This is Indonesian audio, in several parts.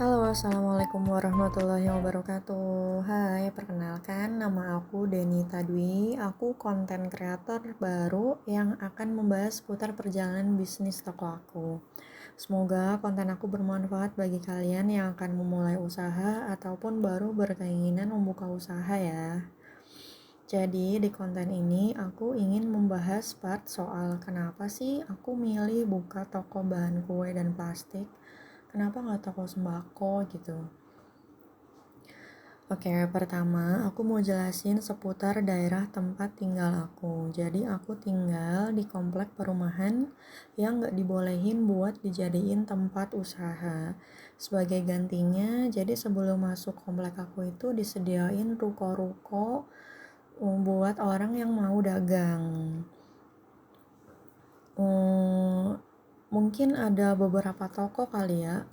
Halo, assalamualaikum warahmatullahi wabarakatuh. Hai, perkenalkan nama aku Denita Dwi. Aku konten kreator baru yang akan membahas seputar perjalanan bisnis toko aku. Semoga konten aku bermanfaat bagi kalian yang akan memulai usaha ataupun baru berkeinginan membuka usaha ya. Jadi di konten ini aku ingin membahas part soal kenapa sih aku milih buka toko bahan kue dan plastik. Kenapa nggak toko sembako gitu. Oke, pertama aku mau jelasin seputar daerah tempat tinggal aku. Jadi aku tinggal di komplek perumahan yang nggak dibolehin buat dijadiin tempat usaha. Sebagai gantinya, jadi sebelum masuk komplek aku itu disediain ruko-ruko buat orang yang mau dagang. Mungkin ada beberapa toko kali ya,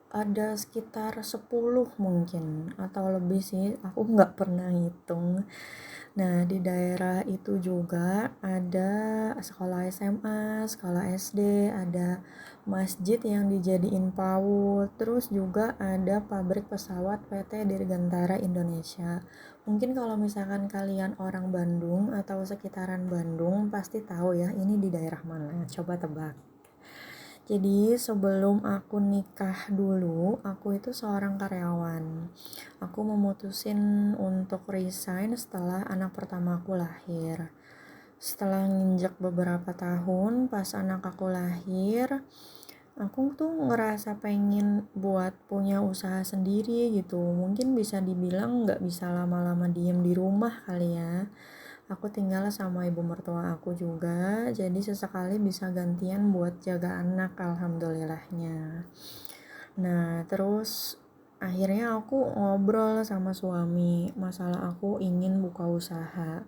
ada sekitar 10 mungkin atau lebih sih, aku nggak pernah hitung. Nah, di daerah itu juga ada sekolah SMA, sekolah SD, ada masjid yang dijadiin PAUD, terus juga ada pabrik pesawat PT Dirgantara Indonesia. Mungkin kalau misalkan kalian orang Bandung atau sekitaran Bandung pasti tahu ya ini di daerah mana. Coba tebak. Jadi sebelum aku nikah dulu, aku itu seorang karyawan. Aku memutusin untuk resign setelah anak pertama aku lahir. Setelah nginjek beberapa tahun, pas anak aku lahir, aku tuh ngerasa pengen buat punya usaha sendiri gitu. Mungkin bisa dibilang nggak bisa lama-lama diem di rumah kali ya. Aku tinggal sama ibu mertua aku juga, jadi sesekali bisa gantian buat jaga anak, alhamdulillahnya. Nah, terus akhirnya aku ngobrol sama suami, masalah aku ingin buka usaha.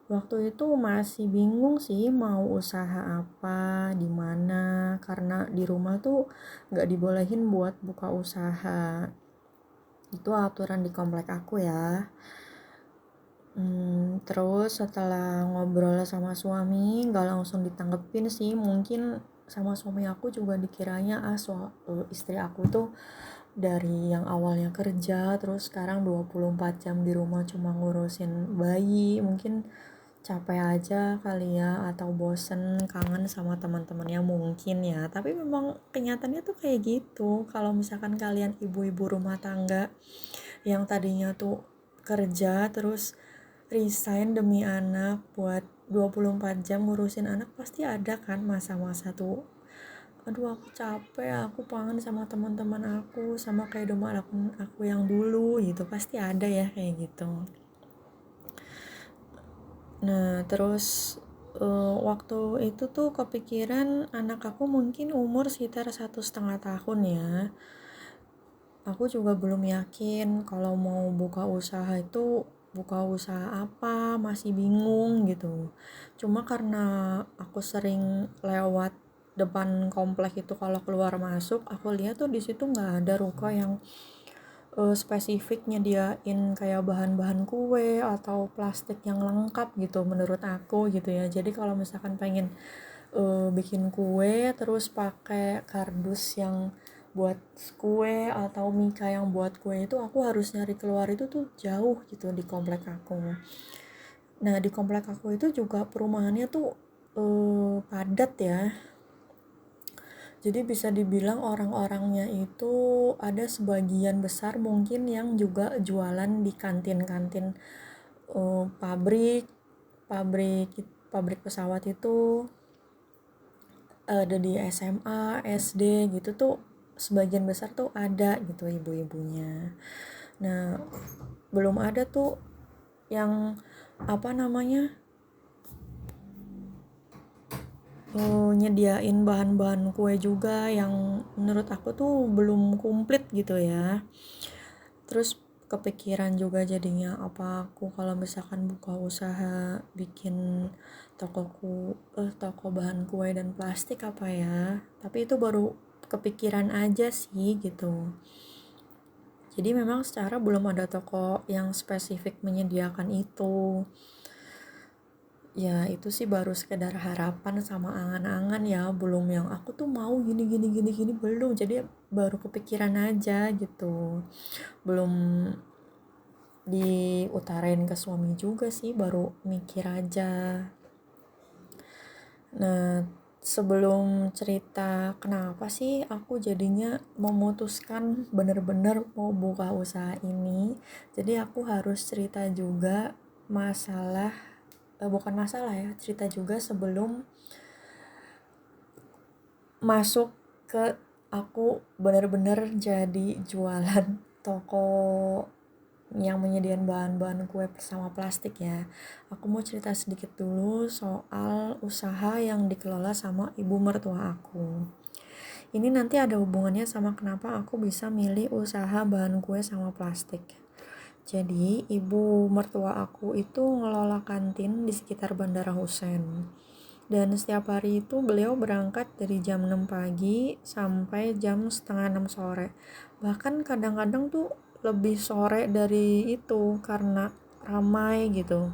Waktu itu masih bingung sih mau usaha apa, di mana, karena di rumah tuh nggak dibolehin buat buka usaha. Itu aturan di komplek aku ya. Terus setelah ngobrol sama suami nggak langsung ditanggepin sih, mungkin sama suami aku juga dikiranya istri aku tuh dari yang awalnya kerja terus sekarang 24 jam di rumah cuma ngurusin bayi, mungkin capek aja kali ya atau bosen kangen sama teman-temannya mungkin ya. Tapi memang kenyataannya tuh kayak gitu. Kalau misalkan kalian ibu-ibu rumah tangga yang tadinya tuh kerja terus resign demi anak buat 24 jam ngurusin anak, pasti ada kan masa-masa tuh aduh aku capek, aku kangen sama teman-teman aku, sama kehidupan aku yang dulu gitu, pasti ada ya kayak gitu. Nah terus waktu itu tuh kepikiran anak aku mungkin umur sekitar 1,5 tahun ya. Aku juga belum yakin kalau mau buka usaha itu buka usaha apa, masih bingung gitu. Cuma karena aku sering lewat depan komplek itu kalau keluar masuk, aku lihat tuh di situ nggak ada ruko yang spesifik nyediain kayak bahan-bahan kue atau plastik yang lengkap gitu menurut aku gitu ya. Jadi kalau misalkan pengen bikin kue terus pakai kardus yang buat kue atau mika yang buat kue itu aku harus nyari keluar itu tuh jauh gitu di komplek aku. Nah di komplek aku itu juga perumahannya tuh padat ya. Jadi bisa dibilang orang-orangnya itu ada sebagian besar mungkin yang juga jualan di kantin-kantin pabrik pabrik pabrik pesawat itu ada di SMA, SD gitu tuh sebagian besar tuh ada gitu ibu-ibunya. Nah, belum ada tuh yang apa namanya nyediain bahan-bahan kue juga yang menurut aku tuh belum komplit gitu ya. Terus kepikiran juga jadinya apa aku kalau misalkan buka usaha bikin toko bahan kue dan plastik apa ya. Tapi itu baru kepikiran aja sih gitu. Jadi memang secara belum ada toko yang spesifik menyediakan itu. Ya itu sih baru sekedar harapan sama angan-angan ya, belum yang aku tuh mau gini gini gini gini, belum. Jadi baru kepikiran aja gitu, belum diutarain ke suami juga sih, baru mikir aja. Nah, sebelum cerita kenapa sih aku jadinya memutuskan bener-bener mau buka usaha ini, jadi aku harus cerita juga masalah, bukan masalah ya, cerita juga sebelum masuk ke aku bener-bener jadi jualan toko yang menyediakan bahan-bahan kue bersama plastik ya. Aku mau cerita sedikit dulu soal usaha yang dikelola sama ibu mertua aku. Ini nanti ada hubungannya sama kenapa aku bisa milih usaha bahan kue sama plastik. Jadi, ibu mertua aku itu ngelola kantin di sekitar Bandara Hussein. Dan setiap hari itu beliau berangkat dari jam 6 pagi sampai jam setengah 6 sore. Bahkan kadang-kadang tuh lebih sore dari itu karena ramai gitu.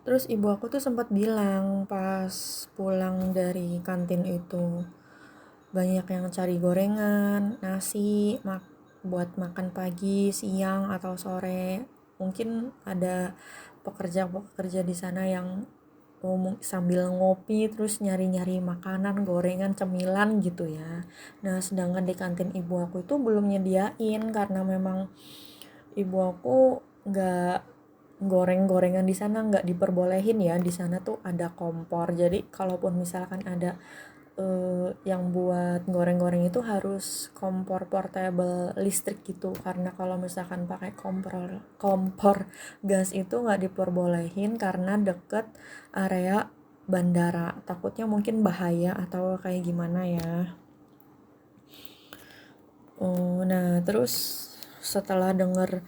Terus ibu aku tuh sempat bilang pas pulang dari kantin itu, banyak yang cari gorengan, nasi, buat makan pagi, siang, atau sore. Mungkin ada pekerja-pekerja di sana yang sambil ngopi terus nyari-nyari makanan, gorengan, cemilan gitu ya. Nah, sedangkan di kantin ibu aku itu belum nyediain karena memang ibu aku nggak goreng-gorengan di sana, nggak diperbolehin ya. Di sana tuh ada kompor, jadi kalaupun misalkan ada yang buat goreng-goreng itu harus kompor portable listrik gitu, karena kalau misalkan pakai kompor gas itu nggak diperbolehin karena deket area bandara, takutnya mungkin bahaya atau kayak gimana ya. Nah terus setelah denger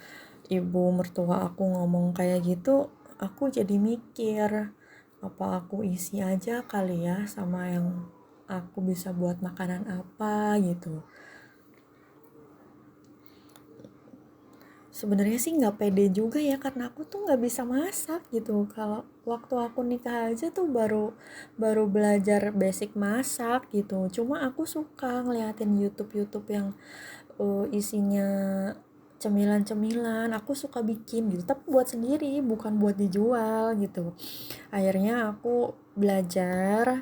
ibu mertua aku ngomong kayak gitu, aku jadi mikir, apa aku isi aja kali ya sama yang aku bisa buat makanan apa gitu. Sebenarnya sih nggak pede juga ya, karena aku tuh nggak bisa masak gitu. Kalau waktu aku nikah aja tuh baru baru belajar basic masak gitu. Cuma aku suka ngeliatin YouTube yang isinya cemilan-cemilan, aku suka bikin gitu, tapi buat sendiri, bukan buat dijual gitu. Akhirnya aku belajar,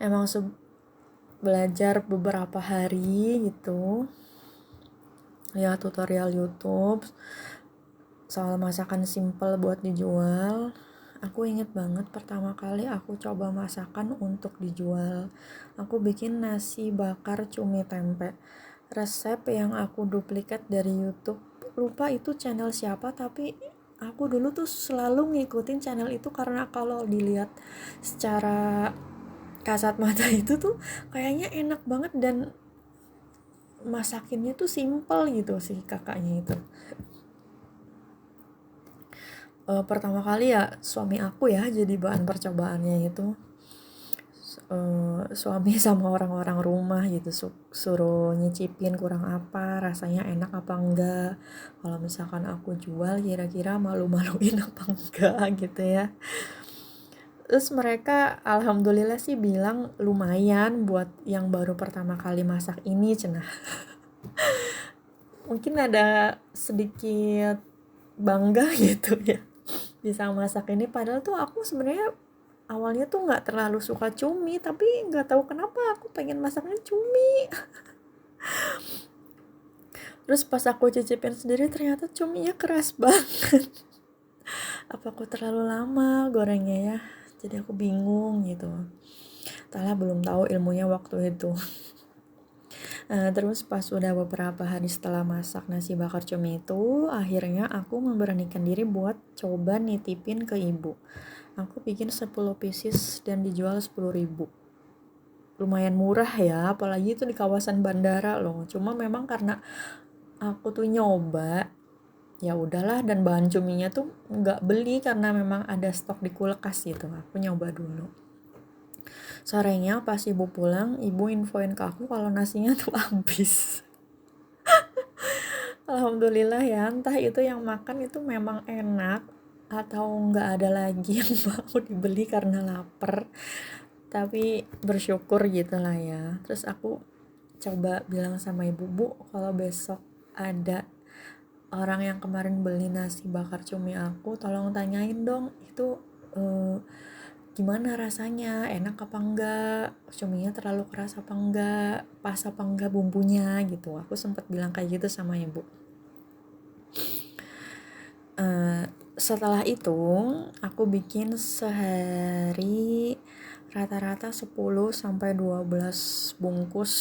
emang belajar beberapa hari gitu, lihat tutorial YouTube soal masakan simple buat dijual. Aku inget banget pertama kali aku coba masakan untuk dijual. Aku bikin nasi bakar cumi tempe. Resep yang aku duplikat dari YouTube. Lupa itu channel siapa, tapi aku dulu tuh selalu ngikutin channel itu karena kalau dilihat secara kasat mata itu tuh kayaknya enak banget dan masakinnya tuh simple gitu sih kakaknya itu. Pertama kali ya suami aku ya jadi bahan percobaannya itu. Suami sama orang-orang rumah gitu suruh nyicipin kurang apa, rasanya enak apa enggak, kalau misalkan aku jual kira-kira malu-maluin apa enggak gitu ya. Terus mereka alhamdulillah sih bilang lumayan buat yang baru pertama kali masak ini cenah. Mungkin ada sedikit bangga gitu ya bisa masak ini, padahal tuh aku sebenarnya awalnya tuh nggak terlalu suka cumi, tapi nggak tahu kenapa aku pengen masaknya cumi. Terus pas aku cicipin sendiri ternyata cuminya keras banget. Apa aku terlalu lama gorengnya ya, jadi aku bingung gitu. Entahlah, belum tahu ilmunya waktu itu. Terus pas udah beberapa hari setelah masak nasi bakar cumi itu, akhirnya aku memberanikan diri buat coba nitipin ke ibu. Aku bikin 10 pieces dan dijual 10.000. Lumayan murah ya, apalagi itu di kawasan bandara loh. Cuma memang karena aku tuh nyoba, ya udahlah, dan bahan cuminya tuh nggak beli karena memang ada stok di kulkas gitu. Aku nyoba dulu. Sorenya pas ibu pulang, ibu infoin ke aku kalau nasinya tuh habis. Alhamdulillah ya, entah itu yang makan itu memang enak atau nggak ada lagi yang mau dibeli karena lapar, tapi bersyukur gitu lah ya. Terus aku coba bilang sama ibu, Bu, kalau besok ada orang yang kemarin beli nasi bakar cumi aku, tolong tanyain dong itu gimana rasanya, enak apa enggak, cuminya terlalu keras apa enggak, pas apa enggak bumbunya gitu. Aku sempat bilang kayak gitu sama ibu. Setelah itu aku bikin sehari rata-rata 10 sampai 12 bungkus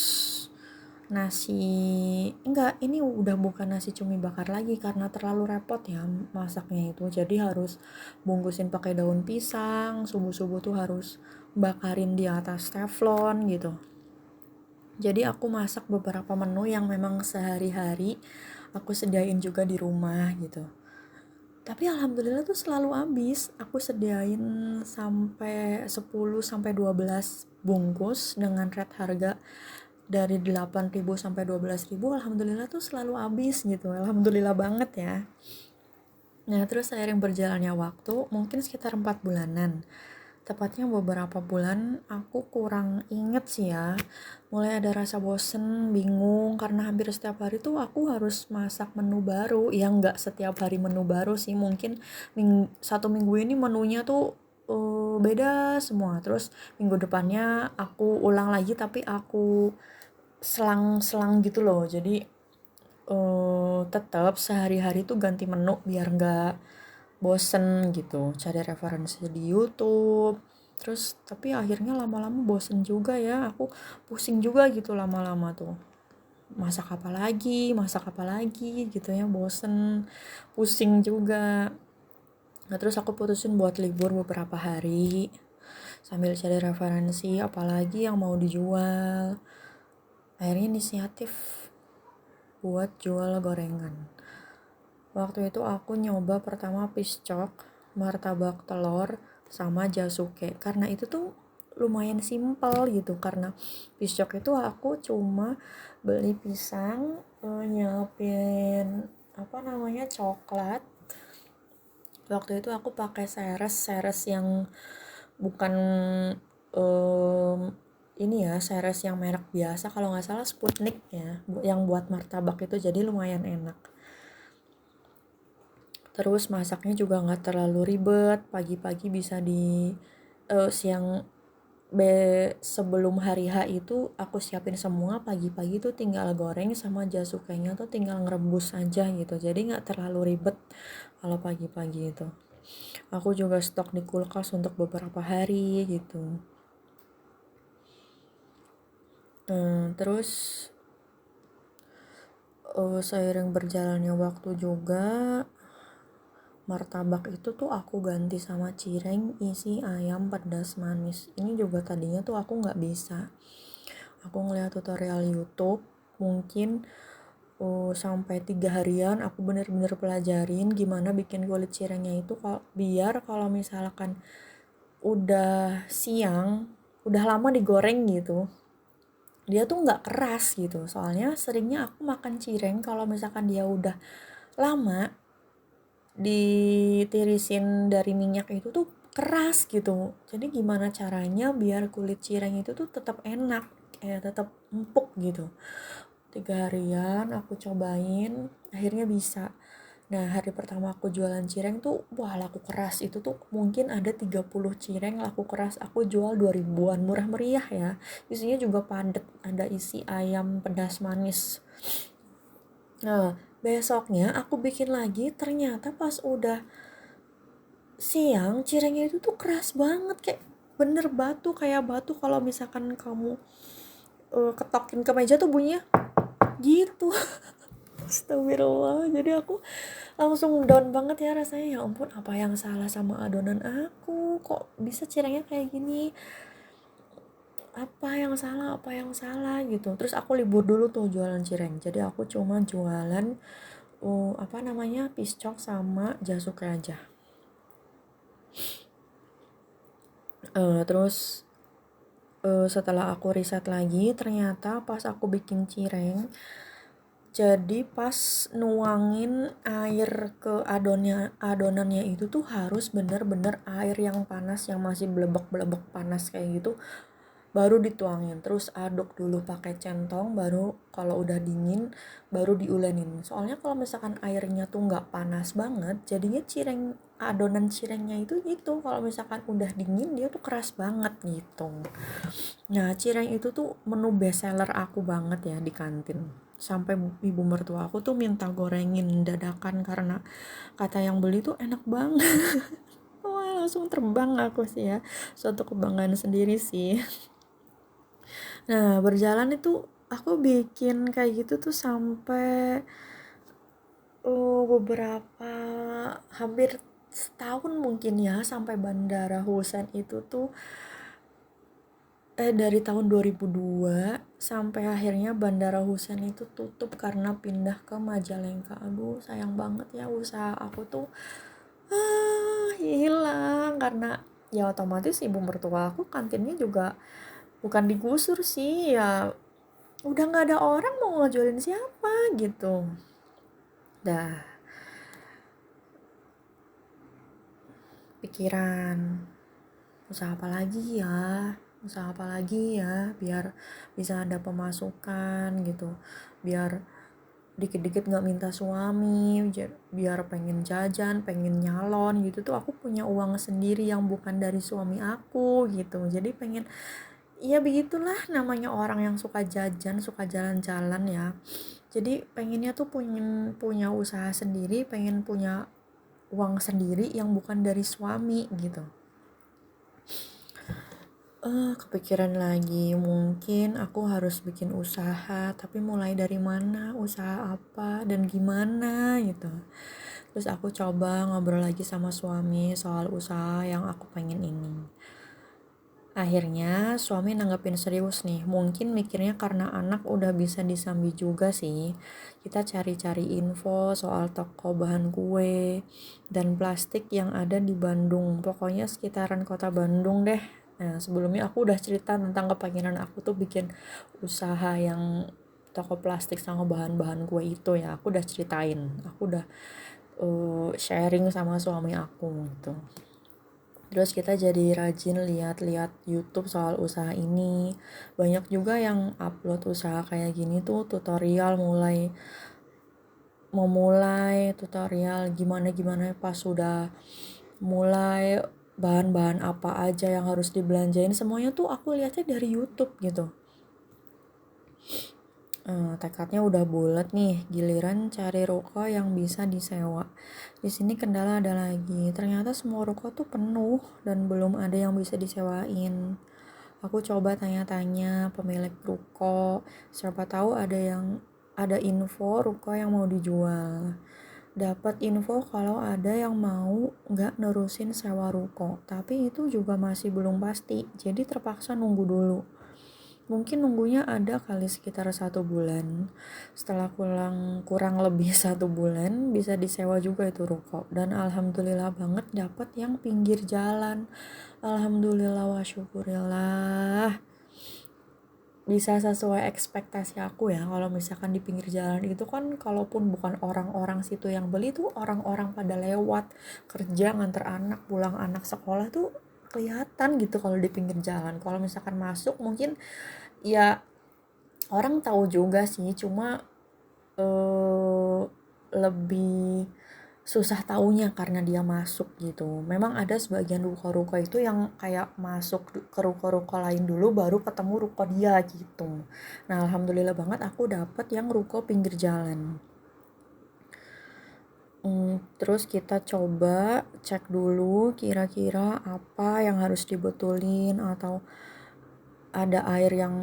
nasi. Enggak, ini udah bukan nasi cumi bakar lagi karena terlalu repot ya masaknya itu. Jadi harus bungkusin pakai daun pisang, subuh-subuh tuh harus bakarin di atas teflon gitu. Jadi aku masak beberapa menu yang memang sehari-hari aku sediain juga di rumah gitu. Tapi alhamdulillah tuh selalu habis. Aku sediain sampai 10 sampai 12 bungkus dengan rate harga dari 8.000 sampai 12.000. Alhamdulillah tuh selalu habis gitu. Alhamdulillah banget ya. Nah, terus seiring berjalannya waktu, mungkin sekitar 4 bulanan. Tepatnya beberapa bulan aku kurang inget sih ya. Mulai ada rasa bosen, bingung, karena hampir setiap hari tuh aku harus masak menu baru. Ya nggak setiap hari menu baru sih, mungkin satu minggu ini menunya tuh beda semua. Terus minggu depannya aku ulang lagi tapi aku selang-selang gitu loh. Jadi tetap sehari-hari tuh ganti menu biar nggak bosen gitu, cari referensi di YouTube. Terus tapi akhirnya lama-lama bosen juga ya, aku pusing juga gitu lama-lama tuh, masak apa lagi gitu ya, bosen, pusing juga. Nah, terus aku putusin buat libur beberapa hari sambil cari referensi apalagi yang mau dijual. Akhirnya inisiatif buat jual gorengan. Waktu itu aku nyoba pertama piscok, martabak telur, sama jasuke. Karena itu tuh lumayan simpel gitu. Karena piscok itu aku cuma beli pisang, nyiapin coklat. Waktu itu aku pakai seres yang bukan ini ya, seres yang merek biasa, kalau nggak salah Sputnik ya, yang buat martabak itu, jadi lumayan enak. Terus masaknya juga nggak terlalu ribet, pagi-pagi bisa siang sebelum hari H itu aku siapin semua, pagi-pagi tuh tinggal goreng sama jasukenya tuh tinggal ngerebus aja gitu, jadi nggak terlalu ribet kalau pagi-pagi itu. Aku juga stok di kulkas untuk beberapa hari gitu. Terus seiring berjalannya waktu juga, martabak itu tuh aku ganti sama cireng isi ayam pedas manis. Ini juga tadinya tuh aku nggak bisa. Aku ngeliat tutorial YouTube, mungkin sampai 3 harian aku bener-bener pelajarin gimana bikin kulit cirengnya itu biar kalau misalkan udah siang, udah lama digoreng gitu, dia tuh nggak keras gitu. Soalnya seringnya aku makan cireng kalau misalkan dia udah lama ditirisin dari minyak itu tuh keras gitu. Jadi gimana caranya biar kulit cireng itu tuh tetap enak, tetap empuk gitu. 3 harian aku cobain, akhirnya bisa. Nah, hari pertama aku jualan cireng tuh, wah laku keras. Itu tuh mungkin ada 30 cireng laku keras. Aku jual 2.000-an, murah meriah ya. Isinya juga padat, ada isi ayam pedas manis. Nah, besoknya aku bikin lagi, ternyata pas udah siang cirengnya itu tuh keras banget, kayak bener batu, kayak batu kalau misalkan kamu ketokin ke meja tuh bunyinya gitu. Astagfirullah, jadi aku langsung down banget ya rasanya. Ya ampun, apa yang salah sama adonan aku, kok bisa cirengnya kayak gini, apa yang salah gitu. Terus aku libur dulu tuh jualan cireng, jadi aku cuma jualan piscok sama jasuke aja. Terus setelah aku riset lagi, ternyata pas aku bikin cireng Jadi pas nuangin air ke adonannya itu tuh harus bener-bener air yang panas, yang masih blebek-blebek panas kayak gitu, baru dituangin. Terus aduk dulu pakai centong, baru kalau udah dingin baru diulenin. Soalnya kalau misalkan airnya tuh nggak panas banget, jadinya adonan cirengnya itu gitu. Kalau misalkan udah dingin dia tuh keras banget gitu. Nah, cireng itu tuh menu best seller aku banget ya di kantin. Sampai ibu mertua aku tuh minta gorengin dadakan karena kata yang beli tuh enak banget. Wah, langsung terbang aku sih ya. Suatu kebanggaan sendiri sih. Nah, berjalan itu aku bikin kayak gitu tuh sampai beberapa hampir setahun mungkin ya, sampai Bandara Husein itu tuh dari tahun 2002 sampai akhirnya Bandara Husein itu tutup karena pindah ke Majalengka. Aduh, sayang banget ya, usaha aku tuh hilang karena ya otomatis ibu mertua aku kantinnya juga bukan digusur sih, ya udah nggak ada orang, mau ngejualin siapa gitu. Dah pikiran, usaha apa lagi ya biar bisa ada pemasukan gitu, biar dikit-dikit nggak minta suami, biar pengen jajan, pengen nyalon gitu tuh aku punya uang sendiri yang bukan dari suami aku gitu. Jadi pengen, ya begitulah namanya orang yang suka jajan, suka jalan-jalan ya. Jadi pengennya tuh punya usaha sendiri, pengen punya uang sendiri yang bukan dari suami gitu. Kepikiran lagi, mungkin aku harus bikin usaha, tapi mulai dari mana, usaha apa, dan gimana gitu. Terus aku coba ngobrol lagi sama suami soal usaha yang aku pengen ini. Akhirnya suami nanggepin serius nih, mungkin mikirnya karena anak udah bisa disambi juga sih. Kita cari-cari info soal toko bahan kue dan plastik yang ada di Bandung, pokoknya sekitaran kota Bandung deh. Nah, sebelumnya aku udah cerita tentang kepengenan aku tuh bikin usaha yang toko plastik sama bahan-bahan kue itu ya. Aku udah ceritain, aku udah sharing sama suami aku gitu. Terus kita jadi rajin lihat-lihat YouTube soal usaha ini. Banyak juga yang upload usaha kayak gini tuh, tutorial memulai tutorial gimana pas sudah mulai, bahan-bahan apa aja yang harus dibelanjain, semuanya tuh aku lihatnya dari YouTube gitu. Tekadnya udah bulat nih, giliran cari ruko yang bisa disewa. Di sini kendala ada lagi, ternyata semua ruko tuh penuh dan belum ada yang bisa disewain. Aku coba tanya-tanya pemilik ruko, siapa tahu ada info ruko yang mau dijual. Dapat info kalau ada yang mau nggak nerusin sewa ruko, tapi itu juga masih belum pasti, jadi terpaksa nunggu dulu. Mungkin nunggunya ada kali sekitar 1 bulan. Setelah kurang lebih 1 bulan bisa disewa juga itu ruko. Dan alhamdulillah banget dapat yang pinggir jalan. Alhamdulillah wa syukurillah. Bisa sesuai ekspektasi aku ya. Kalau misalkan di pinggir jalan itu kan, kalaupun bukan orang-orang situ yang beli tuh, orang-orang pada lewat kerja, nganter anak, pulang anak sekolah tuh kelihatan gitu kalau di pinggir jalan. Kalau misalkan masuk mungkin ya orang tahu juga sih, cuma lebih susah taunya karena dia masuk gitu. Memang ada sebagian ruko-ruko itu yang kayak masuk ke ruko-ruko lain dulu baru ketemu ruko dia gitu. Nah, alhamdulillah banget aku dapet yang ruko pinggir jalan. Terus kita coba cek dulu kira-kira apa yang harus dibetulin, atau ada air yang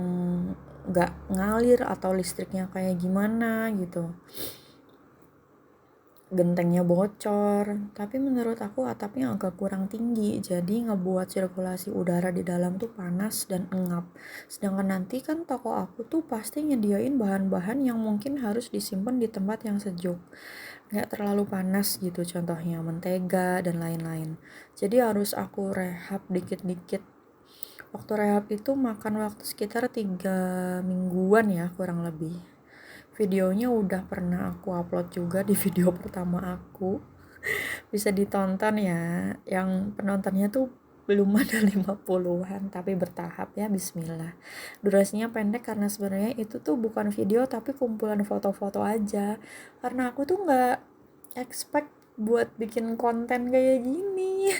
nggak ngalir atau listriknya kayak gimana gitu, gentengnya bocor. Tapi menurut aku atapnya agak kurang tinggi, jadi ngebuat sirkulasi udara di dalam tuh panas dan engap. Sedangkan nanti kan toko aku tuh pasti nyediain bahan-bahan yang mungkin harus disimpan di tempat yang sejuk, nggak terlalu panas gitu, contohnya mentega dan lain-lain. Jadi harus aku rehab dikit-dikit. Waktu rehab itu makan waktu sekitar 3 mingguan ya kurang lebih. videonya udah pernah aku upload juga di video pertama aku. Bisa ditonton ya, yang penontonnya tuh belum ada 50-an, tapi bertahap ya, bismillah. Durasinya pendek karena sebenarnya itu tuh bukan video tapi kumpulan foto-foto aja. Karena aku tuh nggak expect buat bikin konten kayak gini.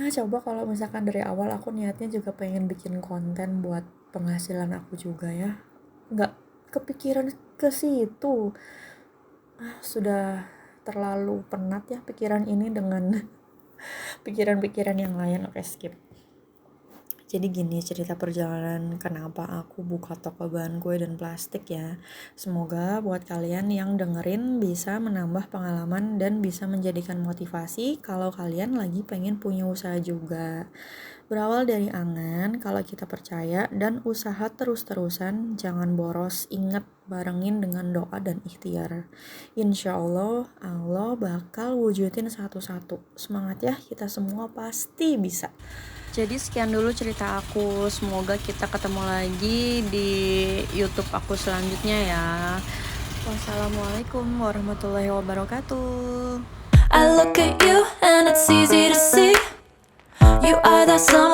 Coba kalau misalkan dari awal aku niatnya juga pengen bikin konten buat penghasilan aku juga ya. Nggak kepikiran ke situ. Sudah terlalu penat ya pikiran ini dengan pikiran-pikiran yang lain. Oke, skip. Jadi gini cerita perjalanan kenapa aku buka toko bahan kue dan plastik ya. Semoga buat kalian yang dengerin bisa menambah pengalaman dan bisa menjadikan motivasi kalau kalian lagi pengen punya usaha juga. Berawal dari angan, kalau kita percaya dan usaha terus-terusan, jangan boros, ingat barengin dengan doa dan ikhtiar. Insya Allah, Allah bakal wujudin satu-satu. Semangat ya, kita semua pasti bisa. Jadi sekian dulu cerita aku, semoga kita ketemu lagi di YouTube aku selanjutnya ya. Wassalamualaikum warahmatullahi wabarakatuh. I look at you and it's easy to see you are that someone